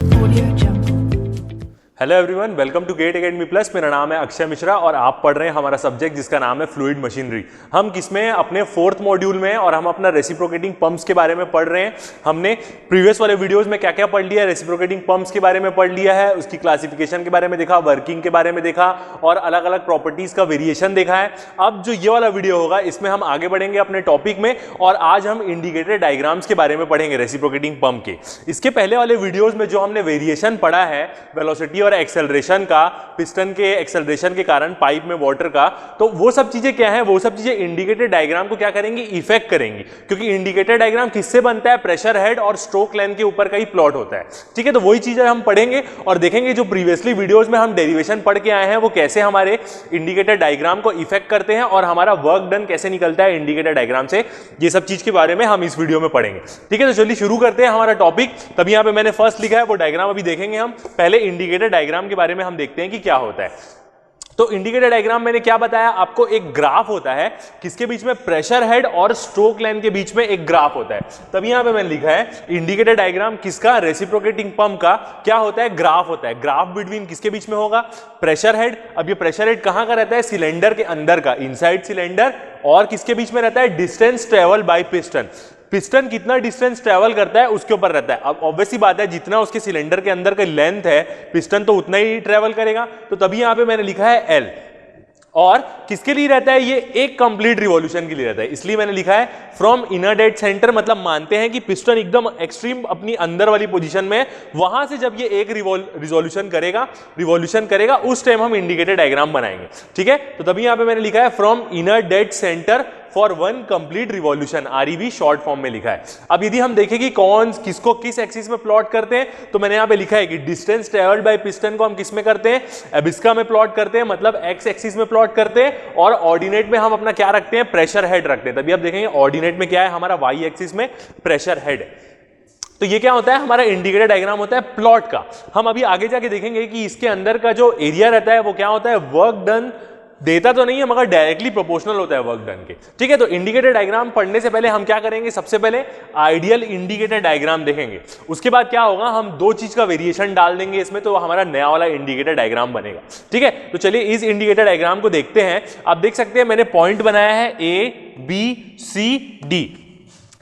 Audio Jungle. Hello everyone, welcome to GATE academy plus. मेरा नाम है अक्षय मिश्रा और आप पढ़ रहे हैं हमारा सब्जेक्ट जिसका नाम है फ्लूइड मशीनरी। हम किसमें अपने फोर्थ मॉड्यूल में और हम अपना रेसिप्रोकेटिंग पंप्स के बारे में पढ़ रहे हैं। हमने प्रीवियस वाले वीडियोस में क्या क्या पढ़ लिया है, रेसिप्रोकेटिंग पंप्स के बारे में पढ़ लिया है, उसकी क्लासिफिकेशन के बारे में देखा, वर्किंग के बारे में देखा और अलग अलग प्रॉपर्टीज का वेरिएशन देखा है। अब जो ये वाला वीडियो होगा इसमें हम आगे बढ़ेंगे अपने टॉपिक में और आज हम इंडिकेटर डायग्राम्स के बारे में पढ़ेंगे रेसिप्रोकेटिंग पंप के। इसके पहले वाले वीडियोज में जो हमने वेरिएशन पढ़ा है वेलोसिटी और एक्सेलरेशन का, पिस्टन के एक्सेलरेशन के कारण पाइप में वाटर का, तो वो सब चीजें क्या है, वो सब चीजें इंडिकेटर डायग्राम को क्या करेंगी, इफेक्ट करेंगी। क्योंकि इंडिकेटर डायग्राम किससे बनता है, प्रेशर हेड और स्ट्रोक लेंथ के ऊपर का ही प्लॉट होता है। ठीक है, तो वही चीजें हम पढ़ेंगे और देखेंगे जो प्रीवियसली वीडियोस में हम डेरिवेशन पढ़ के आए हैं वो कैसे हमारे इंडिकेटर डायग्राम को इफेक्ट करते हैं और हमारा वर्क डन कैसे निकलता है इंडिकेटर डायग्राम से। ये सब चीज के बारे में हम इस वीडियो में पढ़ेंगे। ठीक है, तो चलिए शुरू करते हैं हमारा टॉपिक। तभी यहां पे मैंने फर्स्ट लिखा है वो डायग्राम अभी देखेंगे हम। पहले इंडिकेटर डायग्राम के बारे में हम देखते हैं कि क्या होता है। तो इंडिकेटर डायग्राम मैंने क्या बताया आपको, एक ग्राफ होता है किसके बीच में, प्रेशर हेड और स्ट्रोक लेंथ के बीच में एक ग्राफ होता है। तब यहां पे मैंने लिखा है इंडिकेटर डायग्राम किसका, रेसिप्रोकेटिंग पंप का क्या होता है, ग्राफ होता है। ग्राफ बिटवीन किसके बीच में होगा, प्रेशर हेड। अब ये प्रेशर हेड कहां का रहता है, सिलेंडर के अंदर का, इनसाइड सिलेंडर, और किसके बीच में रहता है, distance travel by piston. Piston कितना डिस्टेंस ट्रेवल करता है उसके ऊपर रहता है। अब ऑब्वियसली बात है जितना उसके सिलेंडर के अंदर का लेंथ है पिस्टन तो उतना ही ट्रेवल करेगा। तो तभी यहां पे मैंने लिखा है एल। और किसके लिए रहता है, ये एक कंप्लीट रिवॉल्यूशन के लिए रहता है, इसलिए मैंने लिखा है फ्रॉम इनर डेड सेंटर। मतलब मानते हैं कि पिस्टन एकदम एक्सट्रीम अपनी अंदर वाली पोजीशन में, वहां से जब ये एक रिवॉल्यूशन करेगा उस टाइम हम इंडिकेटर डायग्राम बनाएंगे। ठीक है, तो तभी यहां पे मैंने लिखा है from inner dead centre for one complete revolution, REV short form में लिखा है। अब यदि हम देखें कि कौन किसको किस एक्सिस में प्लॉट करते हैं, तो मैंने यहां पे लिखा है कि डिस्टेंस ट्रेवल्ड बाय पिस्टन को हम किस में करते हैं, एबिस्का में प्लॉट करते हैं, मतलब एक्स एक्सिस में प्लॉट करते हैं, और ऑर्डिनेट में हम अपना क्या रखते हैं, प्रेशर हेड रखते हैं। तभी आप देखेंगे ऑर्डिनेट में क्या है हमारा, वाई एक्सिस में प्रेशर हेड। तो ये क्या होता है, हमारा इंडिकेटर डायग्राम होता है प्लॉट का। हम अभी आगे जाके देखेंगे कि इसके अंदर का जो एरिया रहता है वो क्या होता है, वर्क डन देता तो नहीं है मगर डायरेक्टली प्रोपोर्शनल होता है वर्क डन के। ठीक है, तो इंडिकेटर डायग्राम पढ़ने से पहले हम क्या करेंगे, सबसे पहले आइडियल इंडिकेटर डायग्राम देखेंगे। उसके बाद क्या होगा, हम दो चीज का वेरिएशन डाल देंगे इसमें, तो हमारा नया वाला इंडिकेटर डायग्राम बनेगा। ठीक है, तो चलिए इस इंडिकेटर डायग्राम को देखते हैं। आप देख सकते हैं मैंने पॉइंट बनाया है ए बी सी डी।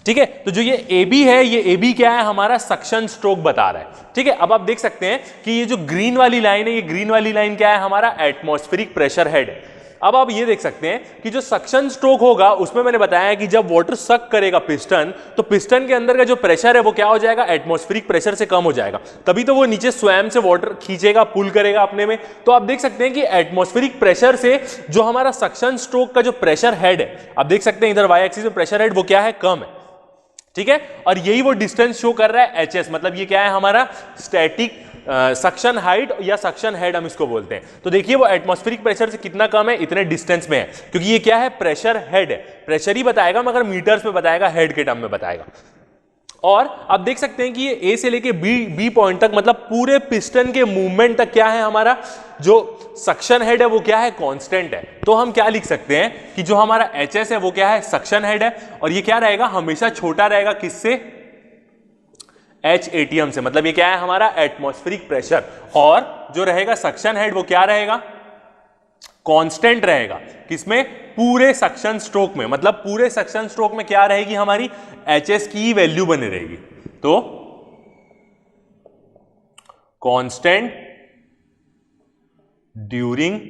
ठीक है, तो जो ये AB है, ये AB क्या है, हमारा सक्शन स्ट्रोक बता रहा है। ठीक है, अब आप देख सकते हैं कि ये जो ग्रीन वाली लाइन है, ये ग्रीन वाली लाइन क्या है, हमारा एटमॉस्फेरिक प्रेशर हेड है। अब आप ये देख सकते हैं कि जो सक्शन स्ट्रोक होगा उसमें मैंने बताया कि जब वाटर सक करेगा पिस्टन, तो पिस्टन के अंदर का जो प्रेशर है वो क्या हो जाएगा, एटमॉस्फेरिक प्रेशर से कम हो जाएगा। तभी तो वो नीचे स्वयं से वाटर खींचेगा, पुल करेगा अपने में। तो आप देख सकते हैं कि एटमॉस्फेरिक प्रेशर से जो हमारा सक्शन स्ट्रोक का जो प्रेशर हेड है, आप देख सकते हैं इधर वाई एक्सिस में प्रेशर हेड वो क्या है, कम है। ठीक है, और यही वो डिस्टेंस शो कर रहा है एचएस, मतलब ये क्या है हमारा स्टैटिक सक्शन हाइट या सक्शन हेड हम इसको बोलते हैं। तो देखिए वो एटमॉस्फेरिक प्रेशर से कितना कम है, इतने डिस्टेंस में है, क्योंकि ये क्या है, प्रेशर हेड है। प्रेशर ही बताएगा मगर मीटर्स में बताएगा, हेड के टर्म में बताएगा। और आप देख सकते हैं कि ये ए से लेके बी पॉइंट तक, मतलब पूरे पिस्टन के मूवमेंट तक क्या है, हमारा जो सक्शन हेड है वो क्या है, कांस्टेंट है। तो हम क्या लिख सकते हैं कि जो हमारा एचएस है वो क्या है, सक्शन हेड है, और ये क्या रहेगा, हमेशा छोटा रहेगा किससे, एचएटीएम से। मतलब ये क्या है हमारा एटमॉस्फेरिक प्रेशर, और जो रहेगा सक्शन हेड वो क्या रहेगा, कांस्टेंट रहेगा। किसमें, पूरे सक्शन स्ट्रोक में। मतलब पूरे सक्शन स्ट्रोक में क्या रहेगी, हमारी एचएस की वैल्यू बनी रहेगी। तो कांस्टेंट ड्यूरिंग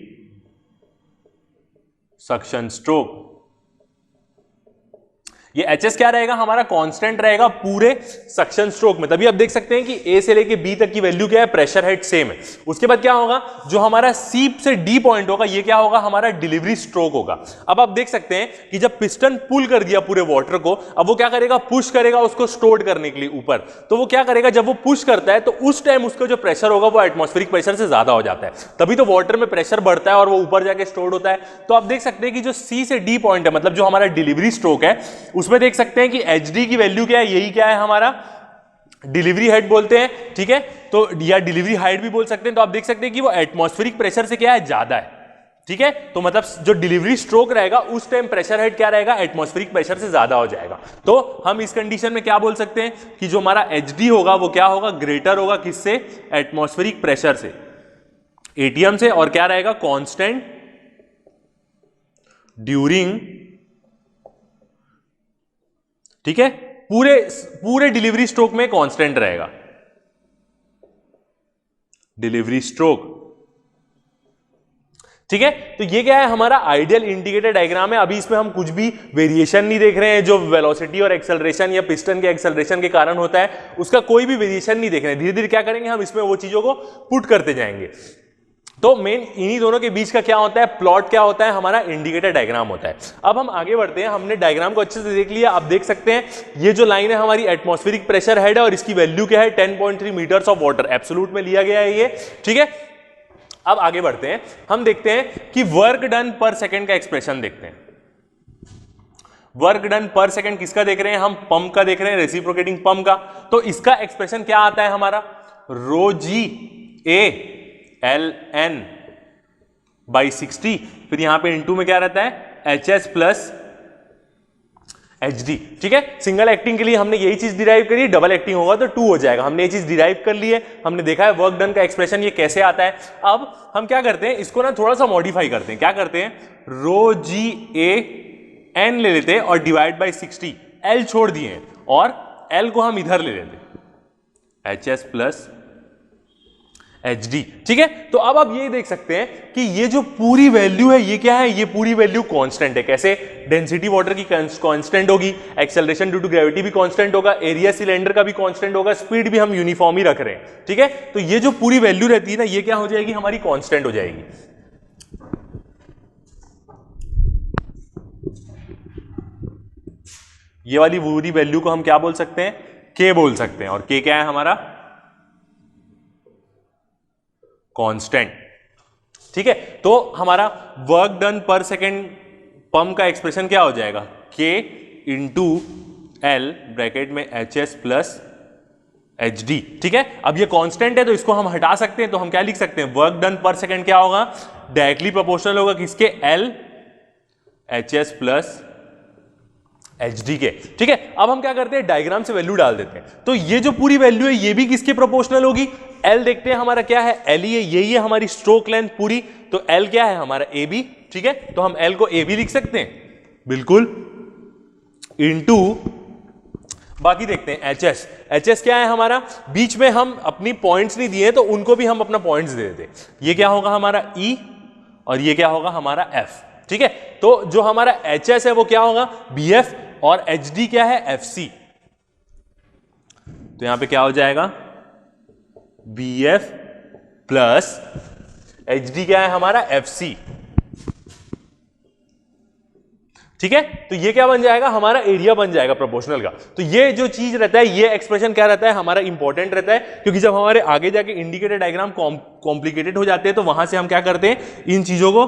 सक्शन स्ट्रोक, ये एचएस क्या रहेगा, हमारा कांस्टेंट रहेगा पूरे सक्शन स्ट्रोक में। तभी आप देख सकते हैं कि ए से लेके बी तक की वैल्यू क्या है, प्रेशर हेड सेम है। उसके बाद क्या होगा, जो हमारा सी से डी पॉइंट होगा ये क्या होगा, हमारा डिलीवरी स्ट्रोक होगा। अब आप देख सकते हैं कि जब पिस्टन पुल कर दिया पूरे वाटर को, अब वो क्या करेगा, पुश करेगा उसको स्टोर करने के लिए ऊपर। तो वो क्या करेगा, जब वो पुश करता है तो उस टाइम उसका जो प्रेशर होगा वो एटमॉस्फेरिक प्रेशर से ज्यादा हो जाता है, तभी तो वाटर में प्रेशर बढ़ता है और वो ऊपर जाके स्टोर होता है। तो आप देख सकते हैं कि जो सी से डी पॉइंट है, मतलब जो हमारा डिलीवरी स्ट्रोक है, उसमें देख सकते हैं कि एचडी की वैल्यू क्या है, यही क्या है हमारा डिलीवरी हेड बोलते हैं। ठीक है, तो या डिलीवरी हाइट भी बोल सकते हैं। तो आप देख सकते हैं कि वो एटमॉस्फेरिक प्रेशर से क्या है, ज्यादा है। ठीक है। तो मतलब जो डिलीवरी स्ट्रोक रहेगा उस टाइम प्रेशर हेड क्या रहेगा, एटमॉस्फेरिक प्रेशर से ज्यादा हो जाएगा। तो हम इस कंडीशन में क्या बोल सकते हैं कि जो हमारा एचडी होगा वो क्या होगा, ग्रेटर होगा किससे, एटमॉस्फेरिक प्रेशर से, एटीएम से, और क्या रहेगा, कांस्टेंट ड्यूरिंग, ठीक है, पूरे डिलीवरी स्ट्रोक में कांस्टेंट रहेगा, डिलीवरी स्ट्रोक। ठीक है। तो ये क्या है, हमारा आइडियल इंडिकेटर डायग्राम है। अभी इसमें हम कुछ भी वेरिएशन नहीं देख रहे हैं जो वेलोसिटी और एक्सेलरेशन या पिस्टन के एक्सेलरेशन के कारण होता है, उसका कोई भी वेरिएशन नहीं देख रहे हैं। धीरे धीरे क्या करेंगे, हम इसमें वो चीजों को पुट करते जाएंगे। तो मेन इन्हीं दोनों के बीच का क्या होता है, प्लॉट क्या होता है, हमारा इंडिकेटर डायग्राम होता है। अब हम आगे बढ़ते हैं। हमने डायग्राम को अच्छे से देख लिया। आप देख सकते हैं ये जो लाइन है हमारी एटमॉस्फेरिक प्रेशर हेड है और इसकी वैल्यू क्या है, 10.3 मीटर्स ऑफ वाटर, एब्सोल्यूट में लिया गया है ये। ठीक है। अब आगे बढ़ते हैं, हम देखते हैं कि वर्क डन पर सेकंड का एक्सप्रेशन देखते हैं। वर्क डन पर सेकंड किसका देख रहे हैं हम, पंप का देख रहे हैं, रेसिप्रोकेटिंग पंप का। तो इसका एक्सप्रेशन क्या आता है हमारा, रो जी ए एल एन बाई 60, फिर यहां पे इनटू में क्या रहता है, H S plus H D. ठीक है। सिंगल एक्टिंग के लिए हमने यही चीज डिराइव करी है, डबल एक्टिंग होगा तो 2 हो जाएगा। हमने ये चीज डिराइव कर ली है, हमने देखा है वर्क डन का एक्सप्रेशन ये कैसे आता है। अब हम क्या करते हैं, इसको ना थोड़ा सा मॉडिफाई करते हैं। क्या करते हैं, रो जी ए एन ले लेते हैं और डिवाइड बाई 60, एल छोड़ दिए और एल को हम इधर ले लेते हैं, H S plus H D. ठीक है। तो अब आप ये देख सकते हैं कि ये जो पूरी वैल्यू है ये क्या है, ये पूरी वैल्यू कांस्टेंट है। कैसे, डेंसिटी वाटर की कांस्टेंट होगी, एक्सेलरेशन ड्यू टू ग्रेविटी भी कांस्टेंट होगा, एरिया सिलेंडर का भी कांस्टेंट होगा, स्पीड भी हम यूनिफॉर्म ही रख रहे हैं। ठीक है। तो ये जो पूरी वैल्यू रहती है ना, ये क्या हो जाएगी, हमारी कांस्टेंट हो जाएगी। ये वाली पूरी वैल्यू को हम क्या बोल सकते हैं, के बोल सकते हैं। और के क्या है हमारा, कांस्टेंट। ठीक है। तो हमारा वर्क डन पर सेकेंड पंप का एक्सप्रेशन क्या हो जाएगा, के इंटू एल ब्रैकेट में H S plus H D. ठीक है। अब ये कांस्टेंट है तो इसको हम हटा सकते हैं, तो हम क्या लिख सकते हैं, वर्क डन पर सेकेंड क्या होगा, डायरेक्टली प्रोपोर्शनल होगा किसके, L H S plus H D के। ठीक है। अब हम क्या करते हैं, डायग्राम से वैल्यू डाल देते हैं। तो ये जो पूरी वैल्यू है ये भी किसके प्रोपोर्शनल होगी, एल देखते हैं हमारा क्या है, एल ही है, यही है हमारी स्ट्रोक लेंथ पूरी। तो एल क्या है हमारा, ए बी। ठीक है। तो हम एल को ए बी लिख सकते हैं, बिल्कुल, इनटू बाकी देखते हैं एच एस। एच एस क्या है हमारा, बीच में हम अपनी पॉइंट्स नहीं दिए तो उनको भी हम अपना पॉइंट्स दे देते। ये क्या होगा हमारा ई और ये क्या होगा हमारा एफ। ठीक है। तो जो हमारा एच एस है वो क्या होगा, बी एफ, और एच डी क्या है, एफ सी। तो यहां पे क्या हो जाएगा, B F plus H D क्या है हमारा, एफ सी। ठीक है। तो ये क्या बन जाएगा, हमारा एरिया बन जाएगा प्रोपोर्शनल का। तो ये जो चीज रहता है, ये एक्सप्रेशन क्या रहता है हमारा, इंपॉर्टेंट रहता है, क्योंकि जब हमारे आगे जाके इंडिकेटर डायग्राम कॉम्प्लिकेटेड हो जाते हैं तो वहां से हम क्या करते हैं, इन चीजों को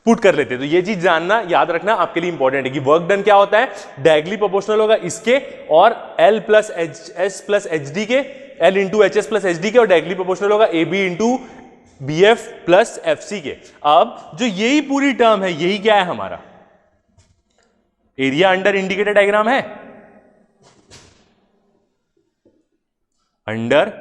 पुट कर लेते हैं। तो ये चीज जानना, याद रखना आपके लिए इंपॉर्टेंट है कि वर्क डन क्या होता है, डायरेक्टली प्रोपोर्शनल होगा इसके और L plus H S plus H D के, L into H S plus H D के, और डायरेक्टली प्रोपोर्शनल होगा A B into B F plus F C के। अब जो यही पूरी टर्म है यही क्या है हमारा, एरिया अंडर इंडिकेटर डायग्राम है, अंडर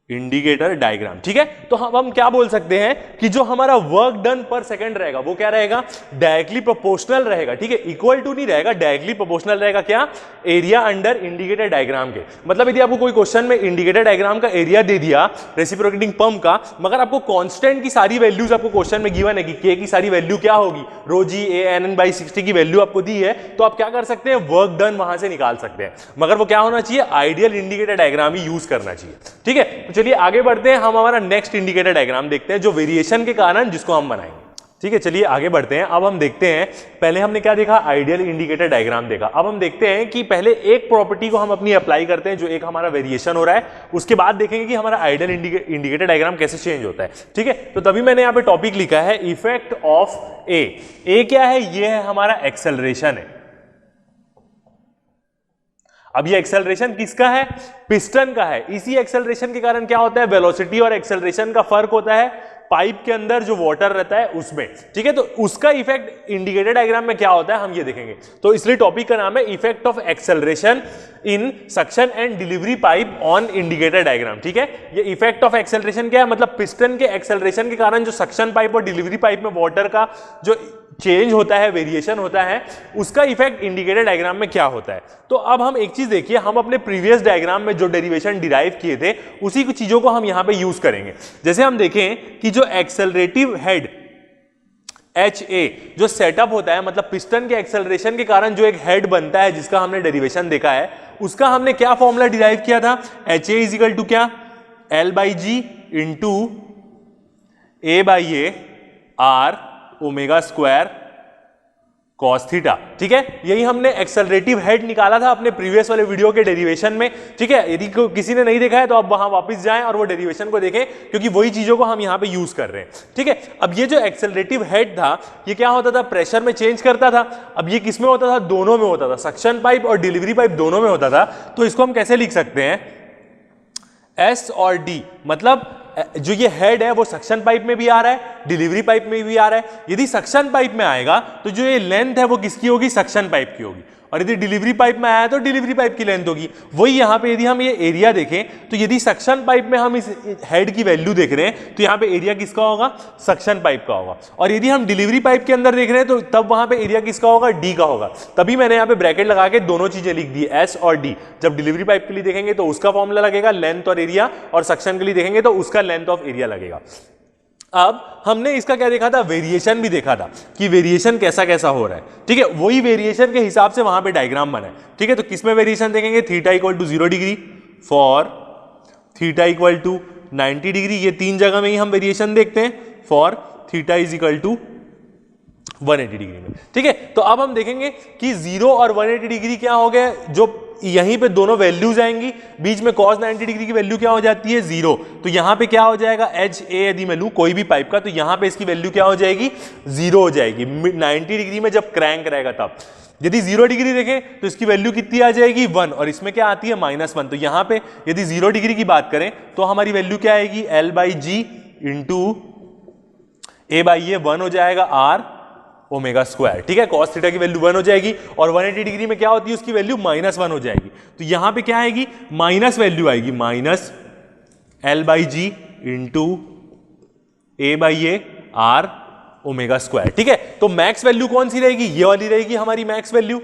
इंडिकेटर डायग्राम। ठीक है। तो हम क्या बोल सकते हैं कि जो हमारा वर्क डन पर सेकंड रहेगा वो क्या रहेगा, डायरेक्टली प्रोपोर्शनल रहेगा। ठीक है। इक्वल टू नहीं रहेगा, डायरेक्टली प्रोपोर्शनल रहेगा क्या, एरिया अंडर इंडिकेटर डायग्राम के। मतलब यदि आपको कोई क्वेश्चन में इंडिकेटर डायग्राम का एरिया दे दिया रेसिप्रोकेटिंग पंप का, मगर आपको कांस्टेंट की सारी वैल्यूज आपको क्वेश्चन में गिवन है कि के की सारी वैल्यू क्या होगी, रो जी ए एन एन बाई 60 की वैल्यू आपको दी है, तो आप क्या कर सकते हैं, वर्क डन वहां से निकाल सकते हैं। मगर वो क्या होना चाहिए, आइडियल इंडिकेटर डायग्राम ही यूज करना चाहिए। ठीक है। चलिए आगे बढ़ते हैं, हम हमारा नेक्स्ट इंडिकेटर डायग्राम देखते हैं जो वेरिएशन के कारण जिसको हम बनाएंगे। ठीक है। चलिए आगे बढ़ते हैं। अब हम देखते हैं, पहले हमने क्या देखा, आइडियल इंडिकेटर डायग्राम देखा। अब हम देखते हैं कि पहले एक प्रॉपर्टी को हम अपनी अप्लाई करते हैं जो एक हमारा वेरिएशन हो रहा है, उसके बाद देखेंगे कि हमारा आइडियल इंडिकेटर डायग्राम कैसे चेंज होता है। ठीक है। तो तभी मैंने यहां पे टॉपिक लिखा है इफेक्ट ऑफ ए। ए क्या है, ये है हमारा एक्सेलरेशन है। अब ये एक्सेलरेशन किसका है, पिस्टन का है। इसी एक्सेलरेशन के कारण क्या होता है, वेलोसिटी और एक्सेलरेशन का फर्क होता है, पाइप के अंदर जो वाटर रहता है उसमें, ठीक है। तो उसका इफेक्ट इंडिकेटर डायग्राम में क्या होता है हम ये देखेंगे। तो इसलिए टॉपिक का नाम है effect of acceleration in suction and delivery pipe on indicator diagram, ठीक है। ये इफेक्ट ऑफ एक्सेलरेशन क्या है, मतलब पिस्टन के एक्सेलरेशन के कारण जो सक्शन पाइप और डिलीवरी पाइप में वाटर का जो चेंज होता है, वेरिएशन होता है, उसका इफेक्ट इंडिकेटर डायग्राम में क्या होता है। तो अब हम एक चीज देखिए, हम अपने प्रीवियस डायग्राम में जो डेरिवेशन डिराइव किए थे उसी कुछ चीजों को हम यहां पे यूज करेंगे। जैसे हम देखें कि जो एक्सेलरेटिव हेड HA जो सेटअप होता है, मतलब पिस्टन के एक्सेलरेशन के कारण जो एक हेड बनता है जिसका हमने डेरिवेशन देखा है, उसका हमने क्या फॉर्मूला डिराइव किया था, HA इजिकल टू क्या, L/G into A/A R omega square cos theta, ठीक है। यही हमने एक्सेलरेटिव हेड निकाला था अपने प्रीवियस वाले वीडियो के डेरिवेशन में, ठीक है। यदि किसी ने नहीं देखा है तो आप वहां वापस जाएं और वो डेरिवेशन को देखें, क्योंकि वही चीजों को हम यहां पे यूज कर रहे हैं, ठीक है। अब ये जो एक्सेलरेटिव हेड था ये क्या होता था, प्रेशर में चेंज करता था। अब ये किस में होता था, दोनों में होता था, सक्शन पाइप और डिलीवरी पाइप दोनों में होता था। तो इसको हम कैसे लिख सकते हैं, S और D, मतलब जो ये हेड है वो सक्शन पाइप में भी आ रहा है, डिलीवरी पाइप में भी आ रहा है। यदि सक्शन पाइप में आएगा तो जो ये लेंथ है वो किसकी होगी, सक्शन पाइप की होगी, और यदि डिलीवरी पाइप में आया तो डिलीवरी पाइप की लेंथ होगी। वही यहां पे यदि हम ये एरिया देखें तो यदि सक्शन पाइप में हम इस हेड की वैल्यू देख रहे हैं तो यहां पे एरिया किसका होगा, सक्शन पाइप का होगा। और यदि हम डिलीवरी पाइप के अंदर देख रहे हैं तो तब वहां पे एरिया किसका होगा, डी का होगा। तभी मैंने यहां पे ब्रैकेट लगा के दोनों चीजें लिख दी, एस और डी। जब डिलीवरी पाइप के लिए देखेंगे तो उसका फॉर्मूला लगेगा लेंथ और एरिया, और सक्शन के लिए देखेंगे तो उसका लेंथ ऑफ एरिया लगेगा। अब हमने इसका क्या देखा था, वेरिएशन भी देखा था कि वेरिएशन कैसा कैसा हो रहा है, ठीक है। वही वेरिएशन के हिसाब से वहां पे डायग्राम बना है, ठीक है। तो किसमें वेरिएशन देखेंगे, theta equal to 0 degree for theta equal to 90 degree, ये तीन जगह में ही हम वेरिएशन देखते हैं, for theta is equal to 180 degree में, ठीक है। तो अब हम देखेंगे कि 0 और 180 डिग्री क्या हो गया, जो यहीं पे दोनों वैल्यूज आएंगी, बीच में cos 90 डिग्री की वैल्यू क्या हो जाती है, 0। तो यहां पे क्या हो जाएगा, HA यदि मैं लूं कोई भी पाइप का, तो यहां पे इसकी वैल्यू क्या हो जाएगी, 0 हो जाएगी 90 डिग्री में जब क्रैंक रहेगा तब। यदि 0 डिग्री देखें तो इसकी वैल्यू कितनी आ जाएगी, 1, और इसमें क्या आती है, -1। तो यहां पे यदि 0 डिग्री की बात करें तो हमारी वैल्यू क्या आएगी, L/G इंटू A/A 1 हो जाएगा R ओमेगा स्क्वायर, ठीक है। कॉस थीटा की वैल्यू 1 हो जाएगी, और 180 डिग्री में क्या होती है, उसकी वैल्यू -1 हो जाएगी। तो यहां पे क्या आएगी, माइनस वैल्यू आएगी, minus L/G into A/A R omega square, ठीक है। तो मैक्स वैल्यू कौन सी रहेगी, ये वाली रहेगी हमारी मैक्स वैल्यू,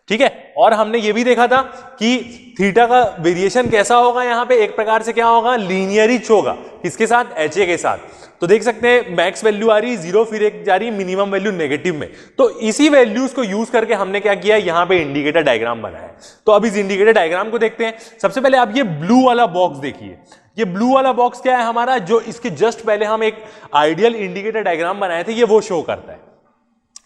ठीक है। और हमने ये भी देखा था कि थीटा का वेरिएशन कैसा होगा, यहां पे एक प्रकार से क्या होगा, लीनियरिच होगा, किसके साथ, HA के साथ। तो देख सकते हैं मैक्स वैल्यू आ रही है 0, फिर एक जा रही है मिनिमम वैल्यू नेगेटिव में। तो इसी वैल्यूज को यूज करके हमने क्या किया, यहां पे इंडिकेटर डायग्राम बनाया है। तो अब इस इंडिकेटर डायग्राम को देखते हैं। सबसे पहले आप ये ब्लू वाला बॉक्स देखिए, ये ब्लू वाला बॉक्स क्या है हमारा, जो इसके जस्ट पहले हम एक आइडियल इंडिकेटर डायग्राम बनाए थे, ये वो शो करता है,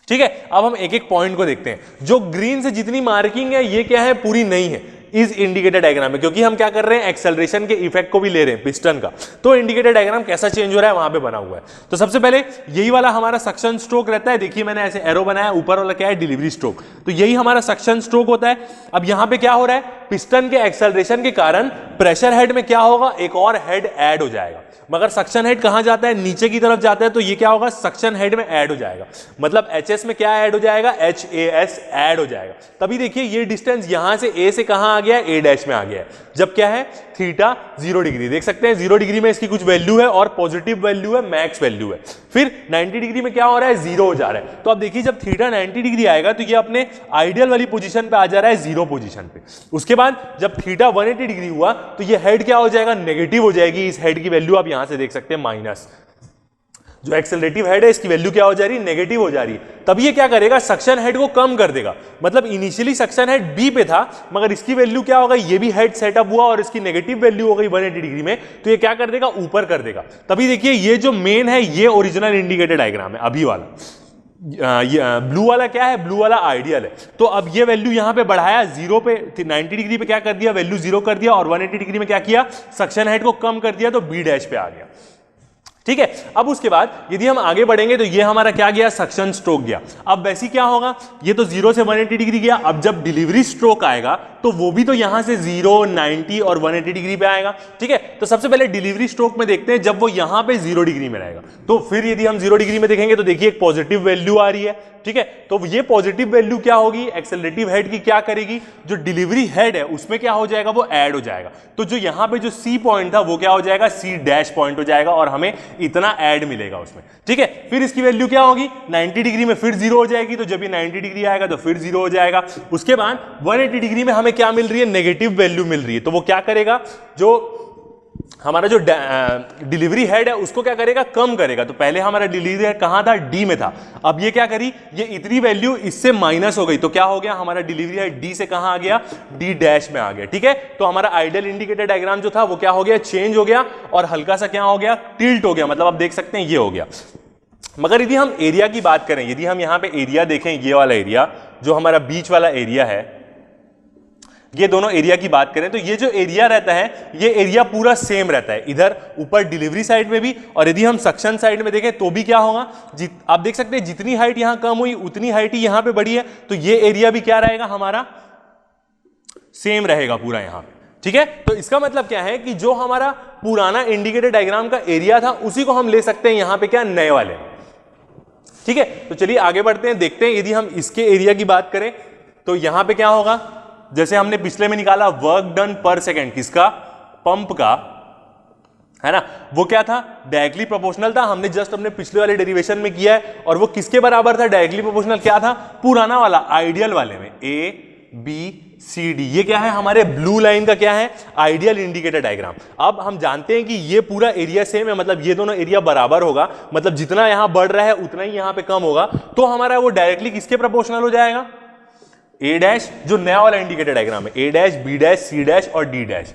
ठीक है। अब हम एक एक पॉइंट को देखते हैं। जो ग्रीन से जितनी मार्किंग है ये क्या है, पूरी नहीं है इस इंडिकेटर डायग्राम में, क्योंकि हम क्या कर रहे हैं, एक्सेलरेशन के इफेक्ट को भी ले रहे हैं पिस्टन का। तो इंडिकेटर डायग्राम कैसा चेंज हो रहा है वहां पे बना हुआ है। तो सबसे पहले यही वाला हमारा सक्शन स्ट्रोक रहता है, देखिए मैंने ऐसे एरो बनाया, ऊपर वाला क्या है, डिलीवरी स्ट्रोक। तो यही हमारा सक्शन स्ट्रोक होता है। अब यहां पे क्या हो रहा है, पिस्टन के एक्सेलरेशन के कारण प्रेशर हेड में क्या होगा, एक और हेड ऐड हो जाएगा। मगर सक्शन हेड कहां जाता है, नीचे की तरफ जाता है, तो ये क्या होगा, सक्शन हेड में ऐड हो जाएगा। मतलब HS में क्या ऐड हो जाएगा, HAS ऐड हो जाएगा। तभी देखिए ये डिस्टेंस यहां से A से कहां आ गया, A डैश में आ गया है, जब क्या है, थीटा 0 डिग्री। देख सकते हैं 0 डिग्री में इसकी कुछ वैल्यू है और पॉजिटिव वैल्यू है, मैक्स वैल्यू है। फिर 90 डिग्री में क्या हो रहा है, 0 हो जा रहा है। तो अब देखिए जब थीटा 90 डिग्री आएगा तो ये अपने आइडियल वाली पोजीशन पे आ जा रहा है, 0 पोजीशन पे। उसके बाद जब थीटा 180 डिग्री हुआ तो ये हेड क्या हो जाएगा, नेगेटिव हो जाएगी। इस हेड की वैल्यू आप यहां से देख सकते हैं, माइनस। जो एक्सेलरेटिव हेड है इसकी वैल्यू क्या हो जा रही है, नेगेटिव हो जा रही है। तब ये क्या करेगा, सक्शन हेड को कम कर देगा। मतलब इनिशियली सक्शन हेड बी पे था, मगर इसकी वैल्यू क्या हो गई, ये भी हेड सेटअप हुआ और इसकी नेगेटिव वैल्यू हो गई 180 डिग्री में, तो ये क्या कर देगा, ऊपर कर देगा। तभी देखिए ये जो मेन है ये ओरिजिनल इंडिकेटर डायग्राम है, अभी वाला। ब्लू वाला क्या है, ब्लू वाला आइडियल है। तो अब ये वैल्यू यहां पे बढ़ाया 0 पे, 90 डिग्री पे क्या कर दिया, वैल्यू 0 कर दिया, और 180 डिग्री में क्या किया, सक्शन हेड को कम कर दिया, तो बी डैश पे आ गया। ठीक है। अब उसके बाद यदि हम आगे बढ़ेंगे तो ये हमारा क्या गया, सक्शन स्ट्रोक गया। अब वैसे क्या होगा, ये तो 0 से 180 डिग्री गया। अब जब डिलीवरी स्ट्रोक आएगा तो वो भी तो यहां से 0, 90 और 180 डिग्री पे आएगा। ठीक है, तो सबसे पहले डिलीवरी स्ट्रोक में देखते हैं, जब वो यहां पे 0 डिग्री में रहेगा तो फिर यदि हम 0 डिग्री में देखेंगे तो देखिए एक पॉजिटिव वैल्यू आ रही है। ठीक है, तो ये पॉजिटिव वैल्यू क्या होगी, एक्सेलरेटिव हेड की क्या करेगी, जो डिलीवरी हेड है उसमें क्या हो जाएगा, वो ऐड हो जाएगा। तो जो यहां पे जो सी पॉइंट था वो क्या हो जाएगा, सी डैश पॉइंट हो जाएगा और हमें इतना ऐड मिलेगा उसमें। ठीक है, फिर इसकी वैल्यू क्या होगी, 90 डिग्री में फिर 0 हो जाएगी। तो जब ये 90 डिग्री आएगा तो फिर 0 हो जाएगा। उसके बाद 180 डिग्री में हमें क्या मिल रही है, नेगेटिव वैल्यू मिल रही है। तो वो क्या करेगा, जो हमारा जो डिलीवरी हेड है उसको क्या करेगा, कम करेगा। तो पहले हमारा डिलीवरी हेड कहां था, डी में था। अब ये क्या करी, ये इतनी वैल्यू इससे माइनस हो गई। तो क्या हो गया, हमारा डिलीवरी हेड डी से कहां आ गया, डी डैश में आ गया। ठीक है, तो हमारा आइडियल इंडिकेटर डायग्राम जो था वो क्या हो गया, चेंज हो गया और हल्का सा क्या हो गया, टिल्ट हो गया। मतलब आप देख सकते हैं ये हो गया। मगर यदि हम एरिया की बात करें, यदि हम यहां पे एरिया देखें, ये वाला एरिया जो हमारा बीच वाला एरिया है, ये दोनों एरिया की बात करें तो ये जो एरिया रहता है ये एरिया पूरा सेम रहता है, इधर ऊपर डिलीवरी साइड में भी और यदि हम सक्शन साइड में देखें तो भी क्या होगा, आप देख सकते हैं जितनी हाइट यहां कम हुई उतनी हाइट ही यहां पे बढ़ी है। तो ये एरिया भी क्या रहेगा, हमारा सेम रहेगा पूरा यहां पे। ठीक है, तो इसका मतलब क्या है कि जो हमारा पुराना इंडिकेटर डायग्राम का एरिया था उसी को हम ले सकते हैं यहां पे क्या, नए वाले। ठीक है, तो चलिए आगे बढ़ते हैं, देखते हैं यदि हम इसके एरिया की बात करें तो यहां पे क्या होगा, जैसे हमने पिछले में निकाला वर्क डन पर सेकेंड, किसका, पंप का, है ना, वो क्या था, डायरेक्टली प्रोपोर्शनल था। हमने जस्ट अपने पिछले वाले डेरिवेशन में किया है और वो किसके बराबर था, डायरेक्टली प्रोपोर्शनल क्या था, पुराना वाला आइडियल वाले में, ए बी सी डी। ये क्या है, हमारे ब्लू लाइन का क्या है, आइडियल इंडिकेटर डायग्राम। अब हम जानते हैं कि ये पूरा एरिया सेम है, मतलब ये दोनों एरिया बराबर होगा, मतलब जितना यहां बढ़ रहा है उतना ही यहां पे कम होगा। तो हमारा वो डायरेक्टली किसके प्रोपोर्शनल हो जाएगा, ए डैश, जो नया वाला इंडिकेटर डायग्राम है, A dash, B dash, C dash और डी डैश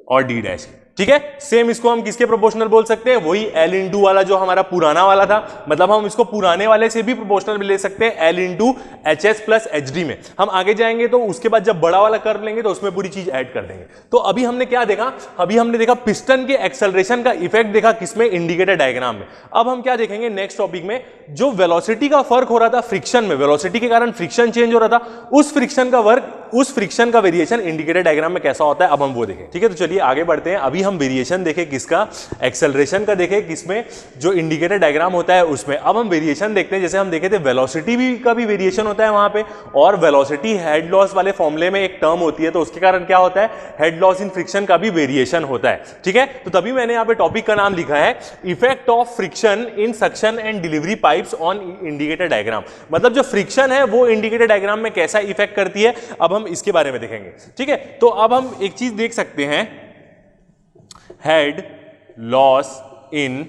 और डी डैश। ठीक है, सेम इसको हम किसके प्रोपोर्शनल बोल सकते हैं, वही L इंटू वाला जो हमारा पुराना वाला था। मतलब हम इसको पुराने वाले से भी प्रोपोर्शनल ले सकते हैं, L into H S plus H D में। हम आगे जाएंगे तो उसके बाद जब बड़ा वाला कर्व लेंगे तो उसमें पूरी चीज ऐड कर देंगे। तो अभी हमने क्या देखा, अभी हमने देखा पिस्टन के एक्सेलरेशन का इफेक्ट देखा किसमें, इंडिकेटर डायग्राम में। अब हम क्या देखेंगे नेक्स्ट टॉपिक में, जो वेलोसिटी का फर्क हो रहा था फ्रिक्शन में, वेलोसिटी के कारण फ्रिक्शन चेंज हो रहा था, उस फ्रिक्शन का वर्क, उस फ्रिक्शन का वेरिएशन इंडिकेटर डायग्राम में कैसा होता है, अब हम वो देखें। ठीक है, तो चलिए आगे बढ़ते हैं। अभी हम वेरिएशन देखें किसका, एक्सेलरेशन का देखें किसमें, जो इंडिकेटर डायग्राम होता है उसमें। अब हम वेरिएशन देखते हैं, जैसे हम देखे थे वेलोसिटी भी का भी वेरिएशन होता है वहां पे, और वेलोसिटी हेड लॉस वाले फॉर्मूले में एक टर्म होती है, तो उसके कारण क्या होता है, हेड लॉस इन फ्रिक्शन का भी वेरिएशन होता है। ठीक है, तो तभी मैंने यहां पे टॉपिक का नाम लिखा है effect of friction in suction and delivery pipes on indicator diagram. मतलब जो फ्रिक्शन है वो इंडिकेटर डायग्राम में कैसा इफेक्ट करती है, अब हम इसके बारे में देखेंगे। ठीक है, तो अब हम एक चीज देख सकते हैं, head loss in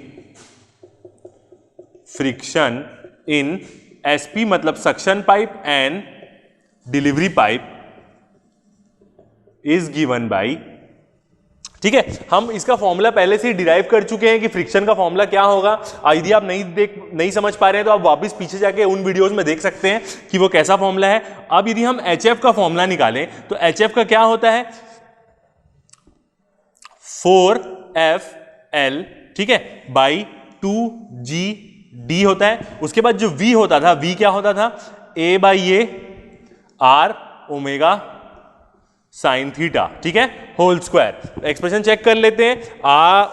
friction in SP मतलब suction pipe and delivery pipe is given by. ठीक है, हम इसका फॉर्मूला पहले से ही डिराइव कर चुके हैं कि फ्रिक्शन का फॉर्मूला क्या होगा। यदि आप नहीं समझ पा रहे हैं तो आप वापस पीछे जाके उन वीडियोस में देख सकते हैं कि वो कैसा फॉर्मूला है। अब यदि हम HF का फॉर्मूला निकालें तो HF का क्या होता है, 4FL, ठीक है, बाई 2GD होता है। उसके बाद जो V होता था, V क्या होता था, A/A R omega sine theta, ठीक है, होल स्क्वायर। एक्सप्रेशन चेक कर लेते हैं,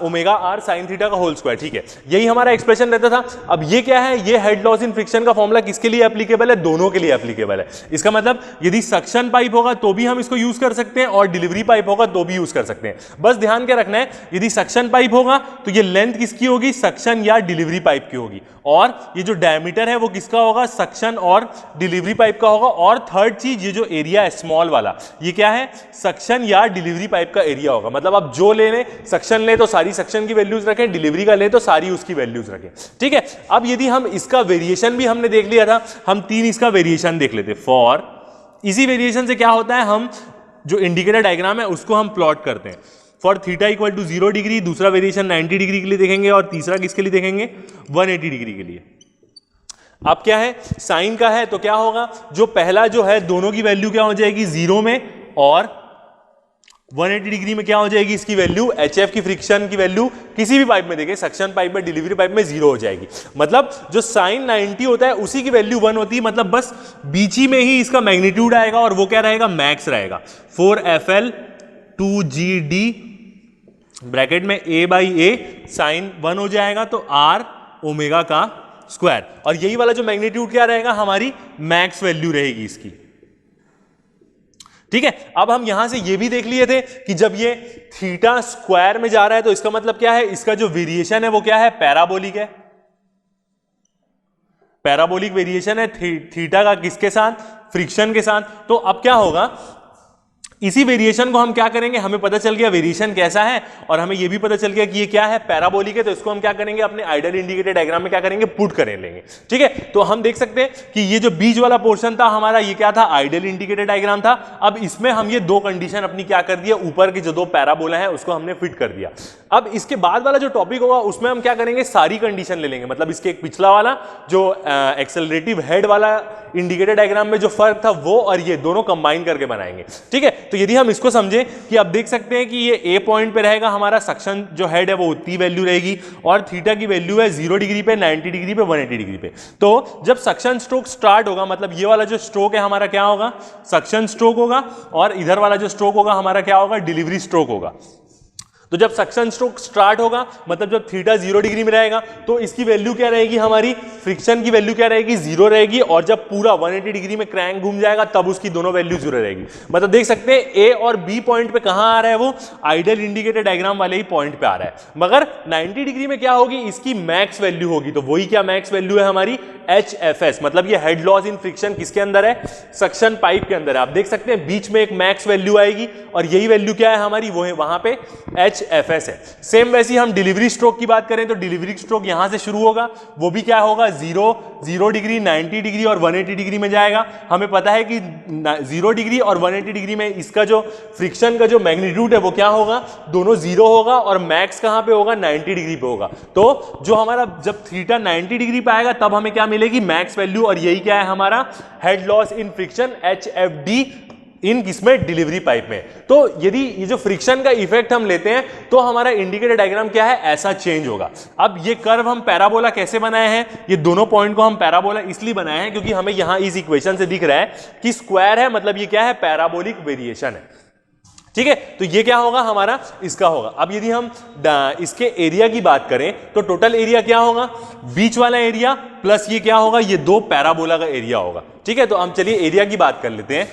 ओमेगा आर साइन थीटा का होल स्क्वायर। ठीक है, यही हमारा एक्सप्रेशन रहता था। अब ये क्या है, ये हेड लॉस इन फ्रिक्शन का फॉर्मूला किसके लिए एप्लीकेबल है, दोनों के लिए एप्लीकेबल है। इसका मतलब यदि सक्शन पाइप होगा तो भी हम इसको यूज कर सकते हैं और डिलीवरी पाइप होगा तो भी यूज कर सकते हैं। बस ध्यान क्या रखना है, यदि सक्शन पाइप होगा तो ये लेंथ किसकी होगी, सक्शन या डिलीवरी पाइप की होगी, और ये जो डायमीटर है वो किसका होगा, सक्शन और डिलीवरी पाइप का होगा। और थर्ड चीज, ये जो एरिया है स्मॉल वाला, ये क्या है, सक्शन या डिलीवरी पाइप का एरिया होगा। मतलब आप जो ले लें, सक्शन ले तो सारी सक्शन की वैल्यूज रखें, डिलीवरी का ले तो सारी उसकी वैल्यूज रखें। ठीक है, अब यदि हम इसका वेरिएशन भी हमने देख लिया था, हम 3 इसका वेरिएशन देख लेते। फॉर, इसी वेरिएशन से क्या होता है, हम जो इंडिकेटर डायग्राम है उसको हम प्लॉट करते हैं। For theta equal to 0 degree, दूसरा वेरिएशन 90 डिग्री के लिए देखेंगे और तीसरा किसके लिए देखेंगे, 180 डिग्री के लिए। अब क्या है, साइन का है तो क्या होगा, जो पहला जो है दोनों की वैल्यू क्या हो जाएगी, 0 में और 180 डिग्री में क्या हो जाएगी इसकी वैल्यू, HF की फ्रिक्शन की वैल्यू किसी भी पाइप में देखें, सक्शन पाइप में, डिलीवरी पाइप में 0 हो जाएगी। मतलब जो sin 90 होता है उसी की वैल्यू 1 होती है, मतलब बस बीच ही में ही इसका मैग्नीट्यूड आएगा और वो क्या रहेगा, मैक्स रहेगा। 4FL 2GD ब्रैकेट में A/A sin 1 हो जाएगा, तो R ओमेगा का स्क्वायर, और यही वाला जो मैग्नीट्यूड क्या रहेगा, हमारी मैक्स वैल्यू रहेगी इसकी। ठीक है, अब हम यहां से ये भी देख लिए थे कि जब ये थीटा स्क्वायर में जा रहा है तो इसका मतलब क्या है, इसका जो वेरिएशन है वो क्या है, पैराबोलिक है। पैराबोलिक वेरिएशन है थीटा का, किसके साथ, फ्रिक्शन के साथ। तो अब क्या होगा, इसी वेरिएशन को हम क्या करेंगे, हमें पता चल गया वेरिएशन कैसा है और हमें यह भी पता चल गया कि ये क्या है, पैराबोलिक है, तो इसको हम क्या करेंगे, अपने आइडियल इंडिकेटर डायग्राम में क्या करेंगे, पुट करें लेंगे। ठीक है, तो हम देख सकते हैं कि ये जो बीच वाला पोर्शन था हमारा, ये क्या था, आइडियल इंडिकेटर डायग्राम था। अब इसमें हम ये दो कंडीशन अपनी क्या कर दिया, ऊपर के जो दो पैराबोला है उसको हमने फिट कर दिया। अब इसके बाद वाला जो टॉपिक होगा उसमें हम क्या करेंगे, सारी कंडीशन ले लेंगे, मतलब इसके एक पिछला वाला जो एक्सेलरेटिव हेड वाला इंडिकेटर डायग्राम में जो फर्क था वो और ये दोनों कंबाइन करके बनाएंगे। ठीक है, तो यदि हम इसको समझें कि आप देख सकते हैं कि ये ए पॉइंट पे रहेगा हमारा सक्शन जो हेड है वो उतनी वैल्यू रहेगी, और थीटा की वैल्यू है 0 डिग्री पे, 90 डिग्री पे, 180 डिग्री पे। तो जब सक्शन स्ट्रोक स्टार्ट होगा, मतलब ये वाला जो स्ट्रोक है हमारा क्या होगा, सक्शन स्ट्रोक होगा, और इधर वाला जो स्ट्रोक होगा हमारा क्या होगा, डिलीवरी स्ट्रोक होगा। तो जब सक्शन स्ट्रोक स्टार्ट होगा, मतलब जब थीटा 0 डिग्री में रहेगा, तो इसकी वैल्यू क्या रहेगी, हमारी फ्रिक्शन की वैल्यू क्या रहेगी, 0 रहेगी, और जब पूरा 180 डिग्री में क्रैंक घूम जाएगा तब उसकी दोनों वैल्यू 0 रहेगी। मतलब देख सकते हैं ए और बी पॉइंट पे कहां आ रहा है, वो आइडियल इंडिकेटर डायग्राम वाले ही पॉइंट पे आ रहा है। मगर 90 डिग्री में क्या होगी, इसकी मैक्स वैल्यू होगी। तो वही क्या मैक्स वैल्यू है हमारी, HFS, मतलब ये हेड लॉस इन फ्रिक्शन किसके अंदर है, सक्शन पाइप के अंदर है। आप देख सकते हैं बीच में एक मैक्स वैल्यू आएगी, और यही वैल्यू क्या है हमारी, वो है वहां पे HFS है। सेम वैसे ही हम डिलीवरी स्ट्रोक की बात करें तो डिलीवरी स्ट्रोक यहां से शुरू होगा, वो भी क्या होगा, 0 डिग्री, 90 डिग्री और 180 डिग्री में जाएगा। हमें पता है कि 0 डिग्री और 180 डिग्री में इसका जो फ्रिक्शन का जो मैग्नीट्यूड है वो क्या होगा, दोनों 0 होगा, और मैक्स कहां पे होगा, 90 डिग्री पे होगा। तो जो हमारा जब थीटा 90 डिग्री पे आएगा तब हमें क्या मिलेगी, मैक्स वैल्यू, और यही क्या है हमारा head loss in friction, HFD इन किसमें, डिलीवरी पाइप में। तो यदि ये जो फ्रिक्शन का इफेक्ट हम लेते हैं तो हमारा इंडिकेटर डायग्राम क्या है, ऐसा चेंज होगा। अब ये कर्व हम पैराबोला कैसे बनाए हैं, ये दोनों पॉइंट को हम पैराबोला इसलिए बनाए हैं क्योंकि हमें यहां इस इक्वेशन से दिख रहा है कि स्क्वायर है, मतलब ये क्या है, पैराबोलिक वेरिएशन है। ठीक है, तो ये क्या होगा हमारा, इसका होगा। अब यदि हम इसके एरिया की बात करें तो टोटल एरिया क्या होगा, बीच वाला एरिया प्लस ये क्या होगा, ये दो पैराबोला का एरिया होगा। ठीक है, तो हम चलिए एरिया की बात कर लेते हैं।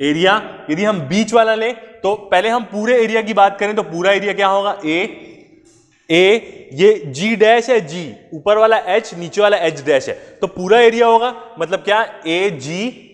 एरिया यदि हम बीच वाला लें तो पहले हम पूरे एरिया की बात करें तो पूरा एरिया क्या होगा, ए ये G डैश है, G ऊपर वाला H, नीचे वाला H डैश है, तो पूरा एरिया होगा, मतलब क्या, AGB।